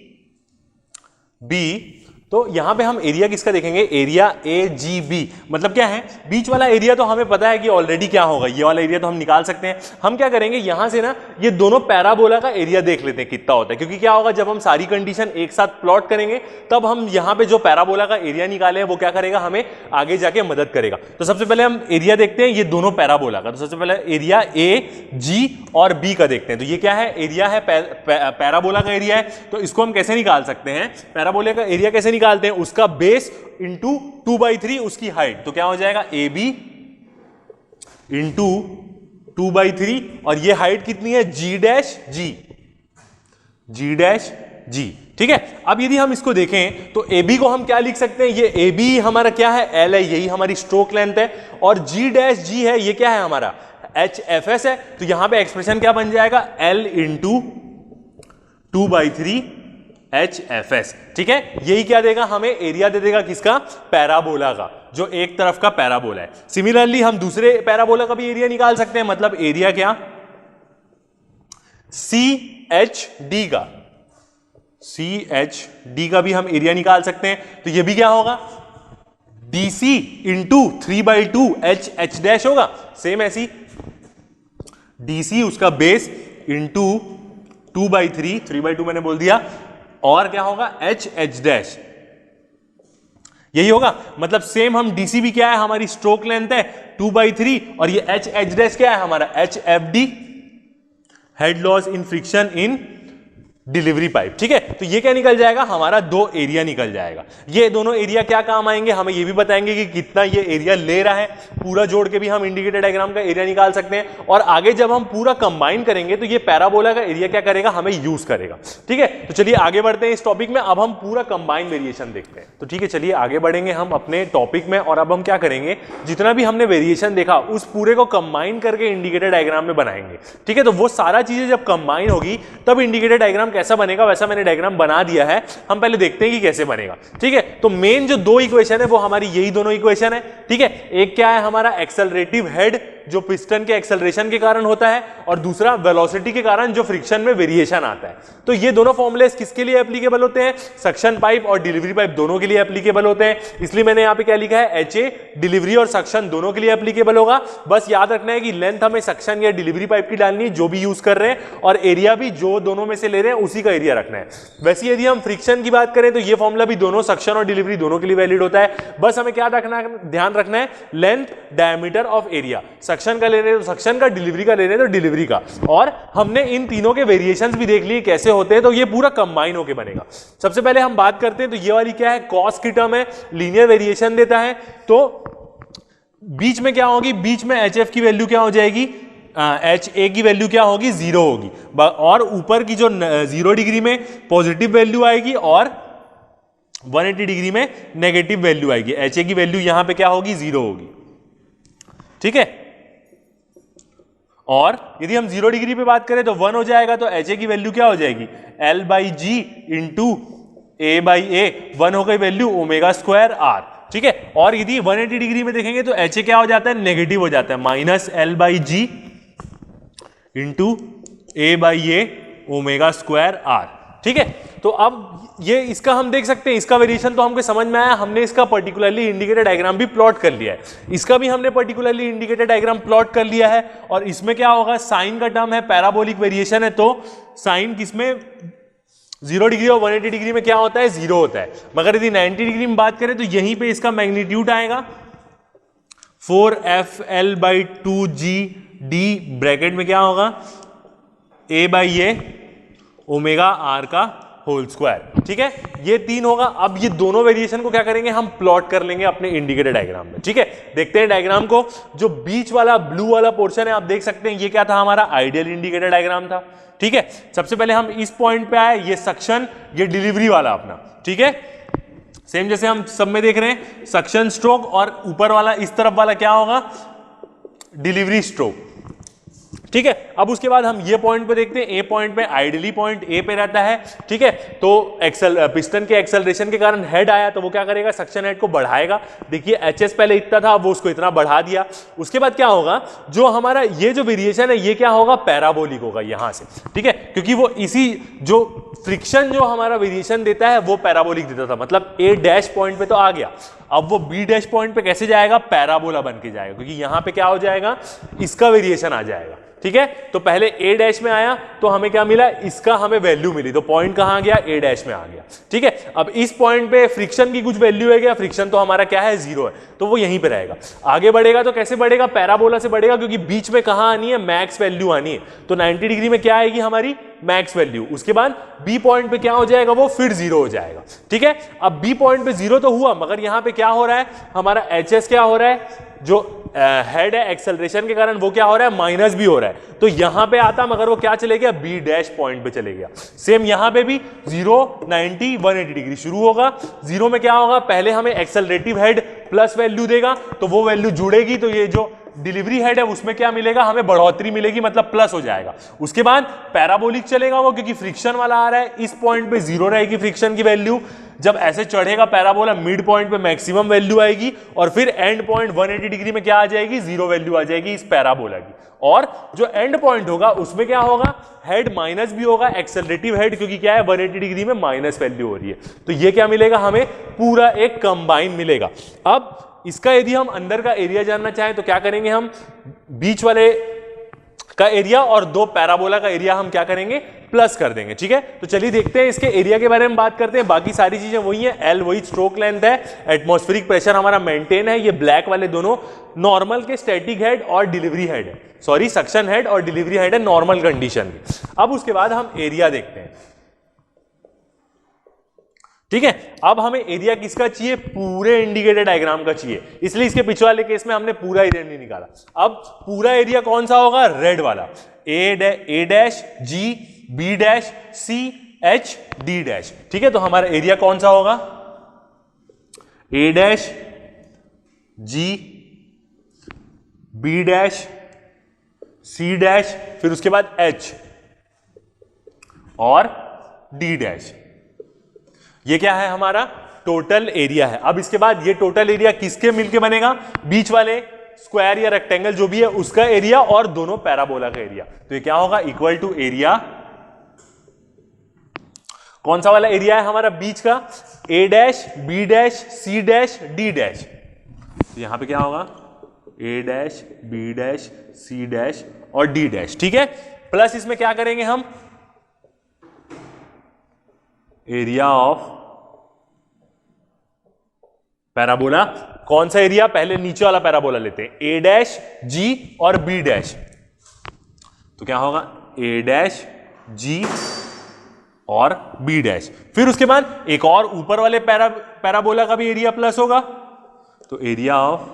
तो यहां पे हम एरिया किसका देखेंगे, एरिया AGB, मतलब क्या है, बीच वाला एरिया तो हमें पता है कि ऑलरेडी क्या होगा, ये वाला एरिया तो हम निकाल सकते हैं। हम क्या करेंगे, यहां से ना ये दोनों पैराबोला का एरिया देख लेते हैं कितना होता है, क्योंकि क्या होगा, जब हम सारी कंडीशन एक साथ प्लॉट करेंगे तब हम यहां पे जो पैराबोला का एरिया निकाले हैं वो क्या करेगा, हमें आगे जाके मदद करेगा। तो सबसे पहले हम एरिया देखते हैं ये दोनों पैराबोला का। तो सबसे पहले एरिया AG और B का देखते हैं। तो ये क्या है, एरिया है, पैराबोला का एरिया है। तो इसको हम कैसे निकाल सकते हैं, पैराबोला का एरिया कैसे निकालते हैं, उसका बेस इंटू 2/3 उसकी हाइट। तो क्या हो जाएगा, AB इंटू 2/3, और ये हाइट कितनी है, G डैश G। ठीक है, अब यदि हम इसको देखें तो AB को हम क्या लिख सकते हैं, ये AB हमारा क्या है, L है, यही हमारी स्ट्रोक लेंथ है, और G डैश G है, ये क्या है हमारा HFS है। तो यहां पे एक्सप्रेशन क्या बन जाएगा, L इंटू 2/3 HFS। ठीक है, यही क्या देगा हमें, एरिया दे देगा किसका, पैराबोला का, जो एक तरफ का पैराबोला है। सिमिलरली हम दूसरे पैराबोला का भी एरिया निकाल सकते हैं, मतलब एरिया क्या, CHD का भी हम एरिया निकाल सकते हैं। तो ये भी क्या होगा, DC इंटू 3/2 H डैश होगा। सेम ऐसी DC उसका बेस इंटू 2/3, 3/2 मैंने बोल दिया, और क्या होगा, H डैश, यही होगा। मतलब सेम हम DC भी क्या है, हमारी स्ट्रोक लेंथ है 2/3, और ये H डैश क्या है हमारा, HFD, head loss in friction in delivery pipe. ठीक है, तो ये क्या निकल जाएगा, हमारा 2 एरिया निकल जाएगा। ये दोनों एरिया क्या काम आएंगे, हमें ये भी बताएंगे कि कितना ये एरिया ले रहा है, पूरा जोड़ के भी हम इंडिकेटर डायग्राम का एरिया निकाल सकते हैं। और आगे जब हम पूरा कंबाइन करेंगे तो ये पैराबोला का एरिया क्या करेगा, हमें यूज करेगा। ठीक है, तो चलिए आगे बढ़ते हैं इस टॉपिक में। अब हम पूरा कंबाइन वेरिएशन देखते हैं। तो ठीक है, चलिए आगे बढ़ेंगे हम अपने टॉपिक में, और अब हम क्या करेंगे, जितना भी हमने वेरिएशन देखा उस पूरे को कंबाइन करके इंडिकेटर डायग्राम में बनाएंगे। ठीक है, तो वो सारा चीजें जब कंबाइन होगी तब इंडिकेटर डायग्राम कैसा बनेगा, वैसा मैंने डायग्राम बना दिया है। हम पहले देखते हैं कि कैसे बनेगा। ठीक है, तो मेन जो 2 इक्वेशन है वो हमारी यही दोनों इक्वेशन है। ठीक है, एक क्या है हमारा एक्सेलरेटिव हेड जो पिस्टन के एक्सेलरेशन के कारण होता है, और दूसरा वेलोसिटी के कारण जो फ्रिक्शन में वेरिएशन आता है। तो ये दोनों फॉर्मूलेस किसके लिए एप्लीकेबल होते हैं, सक्शन पाइप और डिलीवरी पाइप दोनों के लिए एप्लीकेबल होते हैं। इसलिए मैंने यहां पे क्या लिखा है, HA डिलीवरी और सक्शन दोनों के लिए एप्लीकेबल होगा। बस याद रखना है कि लेंथ हमें सक्शन या डिलीवरी पाइप की डालनी है जो भी यूज कर रहे हैं, और एरिया भी जो दोनों में से ले रहे हैं उसी का एरिया रखना है। वैसे यदि हम फ्रिक्शन की बात करें तो ये फॉर्मूला भी दोनों सक्शन और डिलीवरी दोनों के लिए वैलिड होता है। बस हमें क्या रखना, ध्यान रखना है, length diameter of area, suction का ले रहे हैं तो सक्शन का, डिलीवरी का ले रहे हैं तो डिलीवरी का। और हमने इन तीनों के वेरिएशंस भी देख लिए कैसे होते हैं, तो ये पूरा कंबाइन होके बनेगा। सबसे पहले हम बात करते हैं, तो ये वाली क्या है, कॉस की टर्म है, लीनियर वेरिएशन देता है। तो बीच में क्या होगी, बीच में HF की वैल्यू क्या हो जाएगी, HA की वैल्यू क्या होगी, 0 होगी, और ऊपर की जो 0 डिग्री में पॉजिटिव वैल्यू आएगी और 180 डिग्री में नेगेटिव वैल्यू आएगी। HA की वैल्यू यहां पे क्या होगी, 0 होगी। ठीक है, और यदि हम 0 डिग्री पे बात करें तो 1 हो जाएगा, तो HA की वैल्यू क्या हो जाएगी, L/G इंटू A/A, 1 हो गई वैल्यू ओमेगा स्क्वायर R। ठीक है, और यदि 180 डिग्री में देखेंगे तो HA क्या हो जाता है, नेगेटिव हो जाता है, minus L/G into A/A omega square R। ठीक है, तो अब ये इसका हम देख सकते हैं, इसका वेरिएशन तो हमको समझ में आया। हमने इसका पर्टिकुलरली इंडिकेटर डायग्राम भी प्लॉट कर लिया है, इसका भी हमने पर्टिकुलरली इंडिकेटर डायग्राम प्लॉट कर लिया है। और इसमें क्या होगा, साइन का टर्म है, पैराबोलिक वेरिएशन है, तो साइन किसमें 0 डिग्री और 180 डिग्री में क्या होता है, 0 होता है। मगर यदि 90 डिग्री में बात करें तो यहीं पे इसका मैग्नीट्यूड आएगा 4FL/2GD, ब्रैकेट में क्या होगा, A/A ओमेगा R का होल स्क्वायर। ठीक है, ये 3 होगा। अब ये दोनों वेरिएशन को क्या करेंगे, हम प्लॉट कर लेंगे अपने इंडिकेटर डायग्राम में। ठीक है, देखते हैं डायग्राम को। जो बीच वाला ब्लू वाला पोर्शन है आप देख सकते हैं, ये क्या था, हमारा आइडियल इंडिकेटर डायग्राम था। ठीक है, सबसे पहले हम इस पॉइंट पे आए, ये सक्शन, ये डिलीवरी वाला अपना। ठीक है, सेम जैसे हम सब में देख रहे हैं, सक्शन स्ट्रोक, और ऊपर वाला इस तरफ वाला क्या होगा, डिलीवरी स्ट्रोक। ठीक है, अब उसके बाद हम ये पॉइंट पे देखते हैं, ए पॉइंट पे, आइडियली पॉइंट ए पे रहता है। ठीक है, तो पिस्टन के एक्सेलरेशन के कारण हेड आया, तो वो क्या करेगा, सक्शन हेड को बढ़ाएगा। देखिए HS पहले इतना था, वो उसको इतना बढ़ा दिया। उसके बाद क्या होगा, जो हमारा ये जो वेरिएशन है ये क्या होगा, पैराबोलिक होगा यहां से। ठीक है, क्योंकि वो इसी जो फ्रिक्शन जो हमारा वेरिएशन देता है वो पैराबोलिक देता था, मतलब A डैश पॉइंट पे तो आ गया, अब वो B डैश पॉइंट पे कैसे जाएगा, पैराबोला बन के जाएगा, क्योंकि यहां पे क्या हो जाएगा, इसका वेरिएशन आ जाएगा। ठीक है, तो पहले A डैश में आया तो हमें क्या मिला, इसका हमें वैल्यू मिली, तो पॉइंट कहां गया, A डैश में आ गया। ठीक है, अब इस पॉइंट पे फ्रिक्शन की कुछ वैल्यू है क्या, फ्रिक्शन तो हमारा क्या है, 0 है, तो वो यहीं पे रहेगा। आगे बढ़ेगा तो कैसे बढ़ेगा, पैराबोला से बढ़ेगा, क्योंकि बीच में कहां आनी है, मैक्स वैल्यू आनी है। तो 90 डिग्री में क्या आएगी हमारी, मैक्स वैल्यू। उसके बाद B पॉइंट पे क्या हो जाएगा, वो फिर 0 हो जाएगा। ठीक है, अब B पॉइंट पे 0 तो हुआ, मगर यहां पे क्या हो रहा है, हमारा HS क्या हो रहा है, जो हेड है एक्सेलरेशन के कारण वो क्या हो रहा है, माइनस भी हो रहा है। तो यहां पे आता, मगर वो क्या चले गया, B डैश पॉइंट पे चले गया। सेम यहां पे भी 0, 90, 180 डिग्री शुरू होगा। 0 में क्या होगा, पहले हमें एक्सेलरेटिव हेड प्लस वैल्यू देगा, तो वो वैल्यू जुड़ेगी, तो ये जो डिलीवरी हेड है उसमें क्या मिलेगा, हमें बढ़ोतरी मिलेगी, मतलब प्लस हो जाएगा। उसके बाद पैराबोलिक चलेगा वो, क्योंकि फ्रिक्शन वाला आ रहा है, इस पॉइंट पे 0 रहेगी फ्रिक्शन की वैल्यू। जब ऐसे चढ़ेगा पैराबोला, मिड पॉइंट पे मैक्सिमम वैल्यू आएगी, और फिर एंड पॉइंट 180 डिग्री में क्या आ जाएगी, 0 वैल्यू आ जाएगी इस पैराबोला की। और जो एंड पॉइंट होगा उसमें क्या होगा, हेड माइनस भी होगा, एक्सेलरेटिव हेड, क्योंकि क्या है 180 डिग्री में माइनस वैल्यू हो रही है। तो ये क्या मिलेगा, हमें पूरा एक कंबाइन मिलेगा। अब इसका यदि हम अंदर का एरिया जानना चाहें तो क्या करेंगे, हम बीच वाले का एरिया और 2 पैराबोला का एरिया हम क्या करेंगे, प्लस कर देंगे। ठीक है, तो चलिए देखते हैं इसके एरिया के बारे में बात करते हैं। बाकी सारी चीजें वही है, L वही स्ट्रोक लेंथ है, एटमॉस्फेरिक प्रेशर हमारा मेंटेन है। ये ब्लैक वाले दोनों नॉर्मल के स्टैटिक हेड और डिलीवरी हेड है, सॉरी सक्शन हेड और डिलीवरी हेड है नॉर्मल कंडीशन में। अब उसके बाद हम एरिया देखते हैं। ठीक है, अब हमें एरिया किसका चाहिए, पूरे इंडिकेटर डायग्राम का चाहिए, इसलिए इसके पिछले वाले केस में हमने पूरा एरिया नहीं निकाला। अब पूरा एरिया कौन सा होगा, रेड वाला, A dash G B dash C H D dash. ठीक है, तो हमारा एरिया कौन सा होगा, A dash G B dash C dash, फिर उसके बाद एच और डी डैश। ये क्या है, हमारा टोटल एरिया है। अब इसके बाद ये टोटल एरिया किसके मिलके बनेगा, बीच वाले स्क्वायर या रेक्टेंगल जो भी है उसका एरिया और दोनों पैराबोला का एरिया। तो ये क्या होगा, इक्वल टू एरिया, कौन सा वाला एरिया है हमारा, बीच का, A dash B dash C dash D dash. तो यहां पे क्या होगा, A dash B dash C dash और डी डैश। ठीक है, प्लस इसमें क्या करेंगे हम, एरिया ऑफ पैराबोला। कौन सा एरिया, पहले नीचे वाला पैराबोला लेते हैं, ए डैश जी और बी डैश। तो क्या होगा, ए डैश जी और बी डैश, फिर उसके बाद एक और ऊपर वाले पैराबोला का भी एरिया प्लस होगा। तो एरिया ऑफ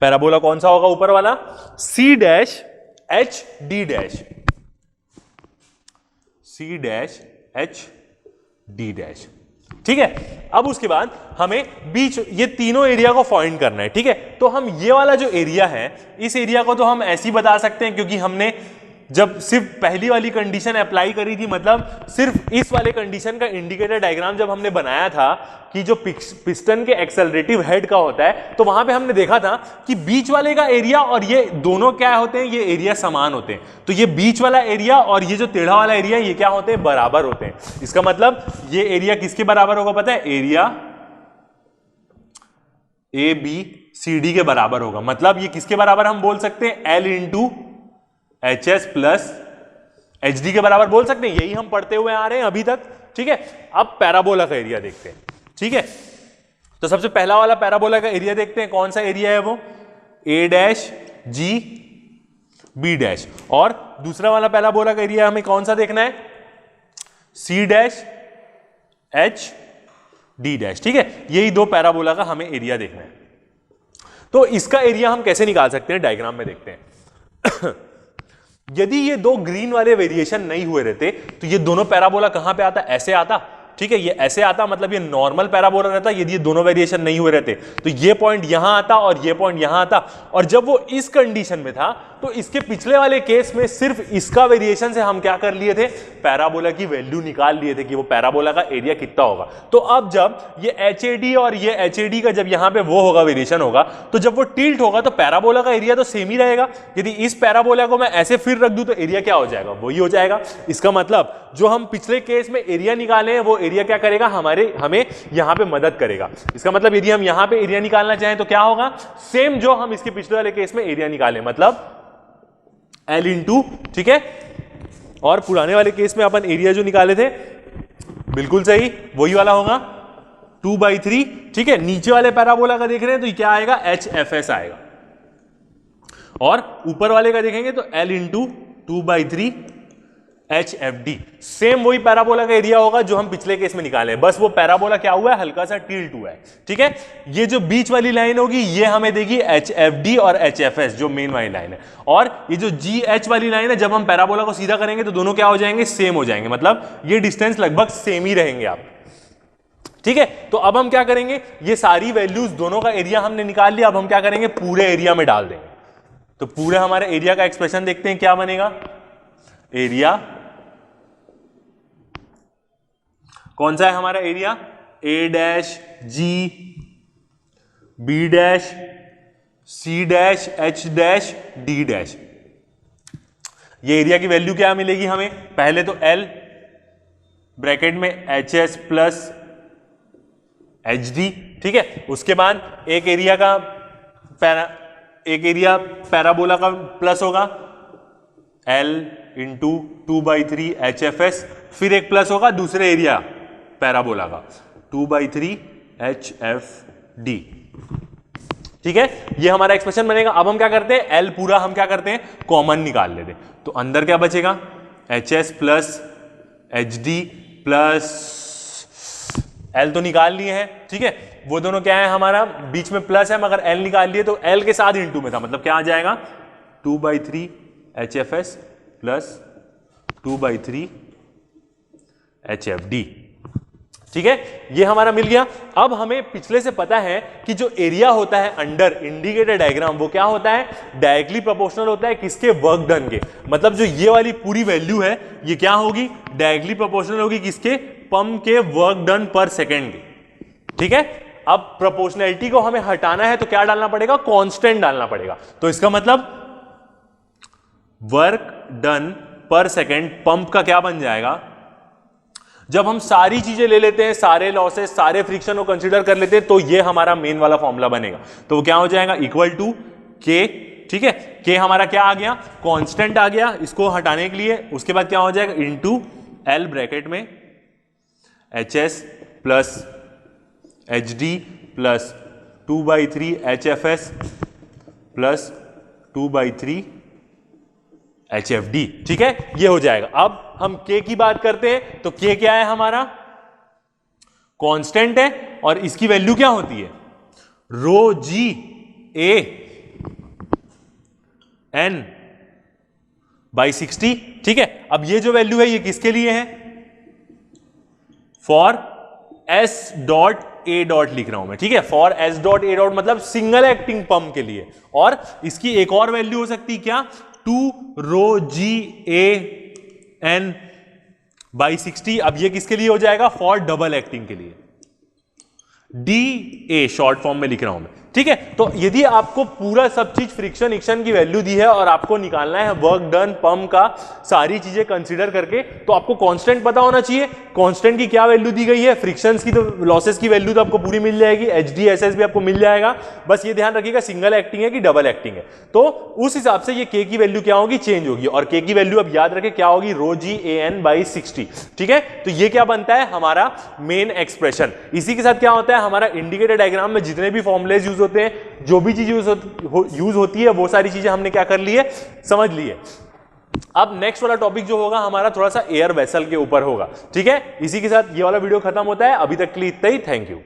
पैराबोला कौन सा होगा, ऊपर वाला, C dash H D dash, C dash H D dash. ठीक है, अब उसके बाद हमें बीच ये तीनों एरिया को फाइंड करना है। ठीक है, तो हम ये वाला जो एरिया है, इस एरिया को तो हम ऐसे ही बता सकते हैं, क्योंकि हमने जब सिर्फ पहली वाली कंडीशन अप्लाई करी थी, मतलब सिर्फ इस वाले कंडीशन का इंडिकेटर डायग्राम जब हमने बनाया था कि जो पिस्टन के एक्सेलरेटिव हेड का होता है, तो वहां पे हमने देखा था कि बीच वाले का एरिया और ये दोनों क्या होते हैं, ये एरिया समान होते हैं। तो ये बीच वाला एरिया और ये जो टेढ़ा वाला एरिया, ये क्या होते हैं, बराबर होते हैं। इसका मतलब ये एरिया किसके बराबर होगा पता है, area A B C D के बराबर होगा। मतलब ये किसके बराबर हम बोल सकते हैं, L into H S plus H D के बराबर बोल सकते हैं। यही हम पढ़ते हुए आ रहे हैं अभी तक। ठीक है, अब पैराबोला का एरिया देखते हैं। ठीक है, तो सबसे पहला वाला पैराबोला का एरिया देखते हैं, कौन सा एरिया है वो, ए डैश जी बी डैश, और दूसरा वाला पैराबोला का एरिया हमें कौन सा देखना है, C dash H D dash. ठीक है, यही दो पैराबोला का हमें एरिया देखना है। तो इसका एरिया हम कैसे निकाल सकते हैं, डायग्राम में देखते हैं। यदि ये दो ग्रीन वाले वेरिएशन नहीं हुए रहते तो ये दोनों पैराबोला कहां पे आता, ऐसे आता। ठीक है, ये ऐसे आता, मतलब ये नॉर्मल पैराबोला रहता। यदि ये दोनों वेरिएशन नहीं हुए रहते तो ये पॉइंट यहां आता और ये पॉइंट यहां आता। और जब वो इस कंडीशन में था तो इसके पिछले वाले केस में सिर्फ इसका वेरिएशन से हम क्या कर लिए थे, पैराबोला की वैल्यू निकाल लिए थे कि वो पैराबोला का एरिया कितना होगा। तो अब जब ये एच ए डी और ये एच ए डी का जब यहां पे वो होगा, वेरिएशन होगा, तो जब वो टिल्ट होगा तो पैराबोला का एरिया तो सेम ही रहेगा। यदि इस पैराबोला को मैं ऐसे फिर रख दूं तो एरिया क्या हो जाएगा, वही हो जाएगा। इसका मतलब जो हम पिछले केस में एरिया निकाले हैं वो एरिया क्या करेगा, हमें यहां पे मदद करेगा। इसका मतलब यदि हम यहां पे एरिया निकालना चाहें तो क्या होगा, सेम जो हम इसके पिछले वाले केस में एरिया निकाले, मतलब L इंटू, ठीक है, और पुराने वाले केस में अपन एरिया जो निकाले थे बिल्कुल सही वही वाला होगा, 2/3। ठीक है, नीचे वाले पैराबोला का देख रहे हैं तो क्या आएगा, HFS आएगा, और ऊपर वाले का देखेंगे तो L इंटू 2/3 HFD। सेम वही पैराबोला का एरिया होगा जो हम पिछले केस में निकाले, बस वो पैराबोला क्या हुआ है, हल्का सा टिल्ट हुआ है। ठीक है, ये जो बीच वाली लाइन होगी ये हमें देगी HFD और HFS, जो मेन वाली लाइन है। और ये जो GH वाली लाइन है, जब हम पैराबोला को सीधा करेंगे तो दोनों क्या हो जाएंगे, सेम हो जाएंगे, मतलब ये डिस्टेंस लगभग सेम ही रहेंगे आप। ठीक है, तो अब हम क्या करेंगे, ये सारी वैल्यूज दोनों का एरिया हमने निकाल लिया, अब हम क्या करेंगे, पूरे एरिया में डाल देंगे। तो पूरे हमारे एरिया का एक्सप्रेशन देखते हैं क्या बनेगा, एरिया कौन सा है हमारा area, A dash G B dash C dash H dash D dash. ये एरिया की वैल्यू क्या मिलेगी हमें, पहले तो L ब्रैकेट में HS प्लस HD। ठीक है, उसके बाद एक एरिया पैराबोला का प्लस होगा L इंटू 2/3 HFS, फिर एक प्लस होगा दूसरे एरिया पैराबोला का 2/3 HFD। ठीक है, ये हमारा एक्सप्रेशन बनेगा। अब हम क्या करते हैं, L पूरा हम क्या करते हैं, कॉमन निकाल लेते हैं। तो अंदर क्या बचेगा, HS plus HD plus L तो निकाल लिए हैं, ठीक है, वो दोनों क्या है हमारा बीच में प्लस है, मगर एल निकाल लिए तो एल के साथ इंटू में था, मतलब क्या आ जाएगा 2/3 HFS प्लस 2/3 HFD, ठीक है, ये हमारा मिल गया। अब हमें पिछले से पता है कि जो एरिया होता है अंडर इंडिकेटेड डायग्राम वो क्या होता है, डायरेक्टली प्रोपोर्शनल होता है किसके, वर्क डन के। मतलब जो ये वाली पूरी वैल्यू है ये क्या होगी, डायरेक्टली प्रोपोर्शनल होगी किसके, पंप के वर्क डन पर सेकेंड के, ठीक है। अब प्रोपोर्शनैलिटी को हमें हटाना है तो क्या डालना पड़ेगा, कांस्टेंट डालना पड़ेगा। तो इसका मतलब वर्क डन पर सेकेंड पंप का क्या बन जाएगा, जब हम सारी चीजें ले लेते हैं, सारे लॉसेस सारे फ्रिक्शन को कंसीडर कर लेते हैं, तो ये हमारा मेन वाला फॉर्मूला बनेगा। तो वो क्या हो जाएगा, इक्वल टू के, ठीक है, के हमारा क्या आ गया, कांस्टेंट आ गया इसको हटाने के लिए। उसके बाद क्या हो जाएगा, इनटू एल ब्रैकेट में HS plus HD plus 2/3 HFS plus 2/3 HFD, ठीक है, ये हो जाएगा। अब हम K की बात करते हैं तो K क्या है हमारा, कांस्टेंट है, और इसकी वैल्यू क्या होती है, रो जी ए एन बाई 60, ठीक है। अब ये जो वैल्यू है ये किसके लिए है, for S dot A dot लिख रहा हूं मैं, ठीक है, for S dot A dot मतलब सिंगल एक्टिंग पंप के लिए। और इसकी एक और वैल्यू हो सकती है क्या, 2 रो जी ए एन बाई 60। अब ये किसके लिए हो जाएगा, फॉर डबल एक्टिंग के लिए, DA शॉर्ट फॉर्म में लिख रहा हूं मैं, ठीक है। तो यदि आपको पूरा सब चीज फ्रिक्शन एक्शन की वैल्यू दी है और आपको निकालना है वर्क डन पंप का सारी चीजें कंसीडर करके, तो आपको कांस्टेंट पता होना चाहिए, कांस्टेंट की क्या वैल्यू दी गई है, फ्रिक्शंस की तो लॉसेस की वैल्यू तो आपको पूरी मिल जाएगी, HD SS भी आपको मिल जाएगा। बस ये ध्यान रखिएगा सिंगल एक्टिंग है कि डबल एक्टिंग है, तो उस हिसाब से ये K की वैल्यू क्या होगी, चेंज होगी। और K की वैल्यू अब याद रखें क्या होगी, रो जी ए एन बाई 60, ठीक है। तो ये क्या बनता है हमारा मेन एक्सप्रेशन। इसी के साथ क्या होता है, हमारा इंडिकेटर डायग्राम में जितने भी फॉर्मुलेज यूज होते हैं, जो भी चीज यूज होती है, वो सारी चीजें हमने क्या कर ली है, समझ ली है। अब नेक्स्ट वाला टॉपिक जो होगा हमारा थोड़ा सा एयर वेसल के ऊपर होगा, ठीक है। इसी के साथ ये वाला वीडियो खत्म होता है, अभी तक के लिए इतना ही, थैंक यू।